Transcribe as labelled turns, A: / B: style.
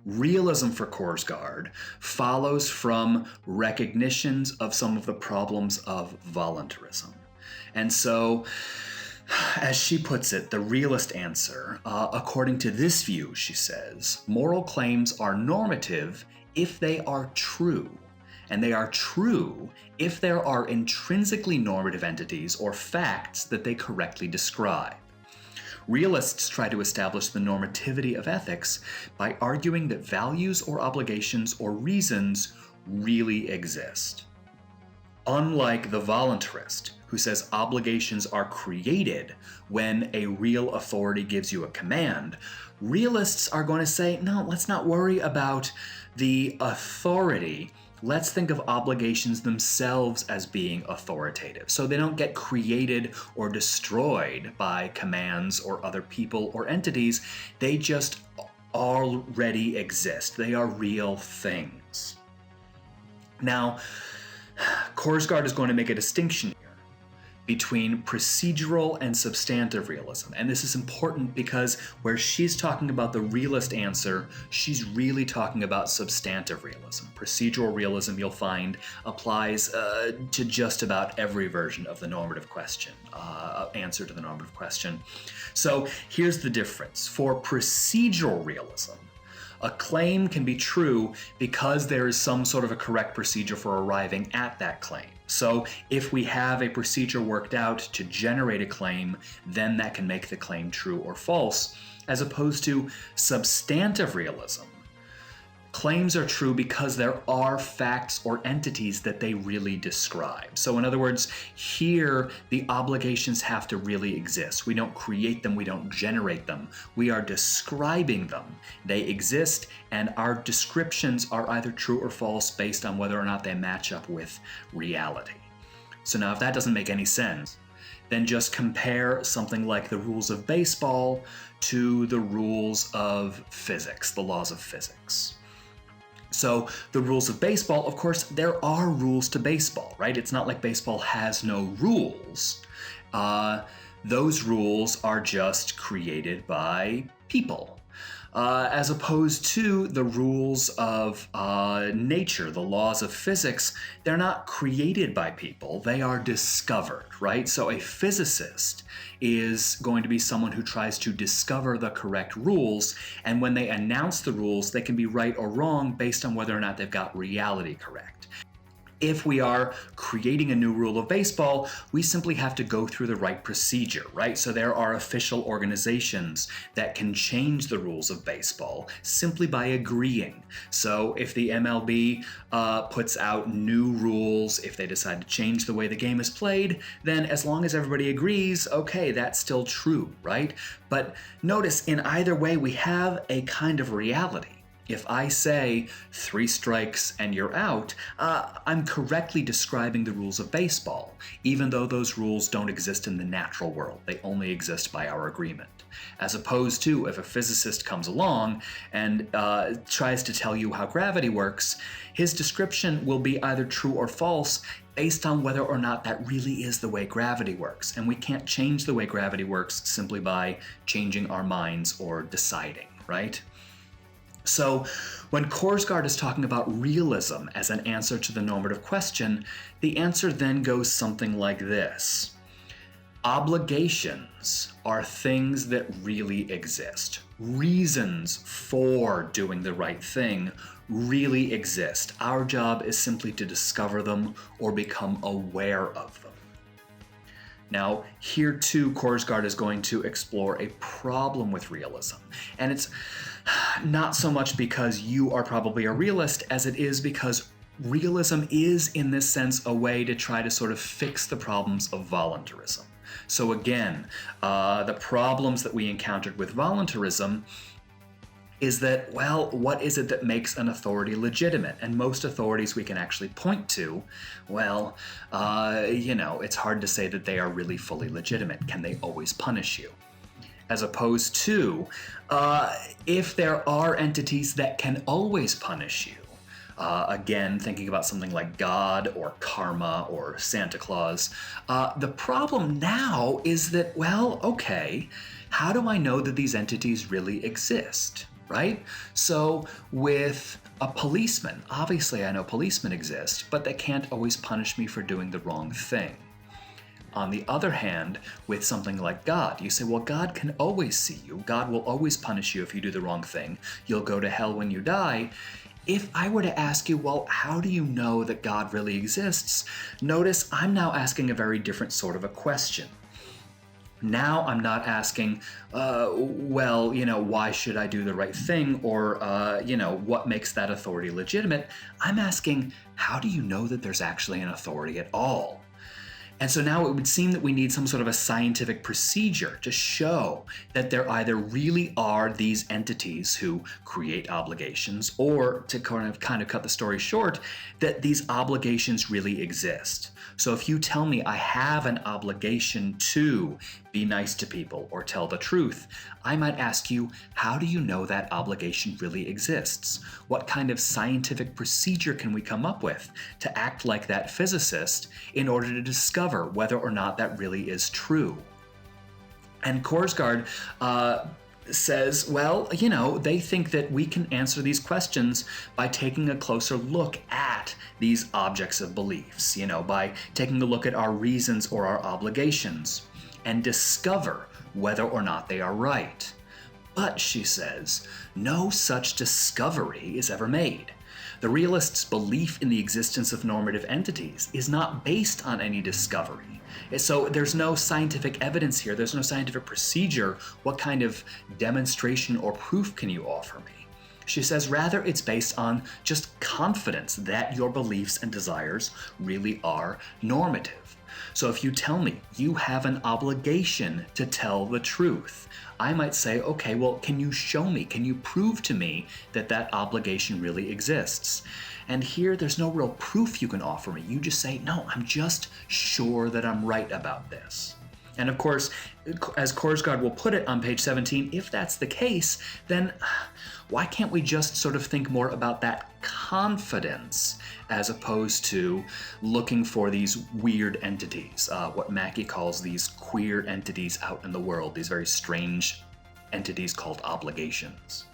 A: Realism for Korsgaard follows from recognitions of some of the problems of voluntarism. And so, as she puts it, the realist answer, according to this view, she says, moral claims are normative if they are true. And they are true if there are intrinsically normative entities or facts that they correctly describe. Realists try to establish the normativity of ethics by arguing that values or obligations or reasons really exist. Unlike the voluntarist, who says obligations are created when a real authority gives you a command, realists are going to say, no, let's not worry about the authority. Let's think of obligations themselves as being authoritative, so they don't get created or destroyed by commands or other people or entities. They just already exist. They are real things. Now, Korsgaard is going to make a distinction here between procedural and substantive realism. And this is important because where she's talking about the realist answer, she's really talking about substantive realism. Procedural realism, you'll find, applies to just about every version of the normative question, answer to the normative question. So here's the difference. For procedural realism, a claim can be true because there is some sort of a correct procedure for arriving at that claim. So if we have a procedure worked out to generate a claim, then that can make the claim true or false, as opposed to substantive realism. Claims are true because there are facts or entities that they really describe. So in other words, here the obligations have to really exist. We don't create them, we don't generate them. We are describing them. They exist, and our descriptions are either true or false based on whether or not they match up with reality. So now if that doesn't make any sense, then just compare something like the rules of baseball to the rules of physics, the laws of physics. So the rules of baseball, of course, there are rules to baseball, right? It's not like baseball has no rules. Those rules are just created by people. As opposed to the rules of nature, the laws of physics, they're not created by people, they are discovered, right? So a physicist is going to be someone who tries to discover the correct rules, and when they announce the rules, they can be right or wrong based on whether or not they've got reality correct. If we are creating a new rule of baseball, we simply have to go through the right procedure, right? So there are official organizations that can change the rules of baseball simply by agreeing. So if the MLB puts out new rules, if they decide to change the way the game is played, then as long as everybody agrees, okay, that's still true, right? But notice, in either way, we have a kind of reality. If I say 3 strikes and you're out, I'm correctly describing the rules of baseball, even though those rules don't exist in the natural world. They only exist by our agreement. As opposed to if a physicist comes along and tries to tell you how gravity works, his description will be either true or false based on whether or not that really is the way gravity works. And we can't change the way gravity works simply by changing our minds or deciding, right? So when Korsgaard is talking about realism as an answer to the normative question, the answer then goes something like this. Obligations are things that really exist. Reasons for doing the right thing really exist. Our job is simply to discover them or become aware of them. Now, here too, Korsgaard is going to explore a problem with realism. And it's not so much because you are probably a realist as it is because realism is, in this sense, a way to try to sort of fix the problems of voluntarism. So again, the problems that we encountered with voluntarism is that, well, what is it that makes an authority legitimate? And most authorities we can actually point to, well, it's hard to say that they are really fully legitimate. Can they always punish you? As opposed to, if there are entities that can always punish you, again, thinking about something like God or karma or Santa Claus, the problem now is that, well, okay, how do I know that these entities really exist? right? So with a policeman, obviously I know policemen exist, but they can't always punish me for doing the wrong thing. On the other hand, with something like God, you say, well, God can always see you. God will always punish you if you do the wrong thing. You'll go to hell when you die. If I were to ask you, well, how do you know that God really exists? Notice I'm now asking a very different sort of a question. Now I'm not asking, well, why should I do the right thing? Or, what makes that authority legitimate? I'm asking, how do you know that there's actually an authority at all? And so now it would seem that we need some sort of a scientific procedure to show that there either really are these entities who create obligations, or to kind of cut the story short, that these obligations really exist. So if you tell me I have an obligation to be nice to people or tell the truth, I might ask you, how do you know that obligation really exists? What kind of scientific procedure can we come up with to act like that physicist in order to discover whether or not that really is true? And Korsgaard says, well, they think that we can answer these questions by taking a closer look at these objects of beliefs, by taking a look at our reasons or our obligations and discover whether or not they are right. But, she says, no such discovery is ever made. The realist's belief in the existence of normative entities is not based on any discovery. So there's no scientific evidence here, there's no scientific procedure. What kind of demonstration or proof can you offer me? She says, rather, it's based on just confidence that your beliefs and desires really are normative. So if you tell me you have an obligation to tell the truth, I might say, okay, well, can you show me, can you prove to me that that obligation really exists? And here, there's no real proof you can offer me. You just say, no, I'm just sure that I'm right about this. And of course, as Korsgaard will put it on page 17, if that's the case, then why can't we just sort of think more about that confidence as opposed to looking for these weird entities, what Mackey calls these queer entities out in the world, these very strange entities called obligations?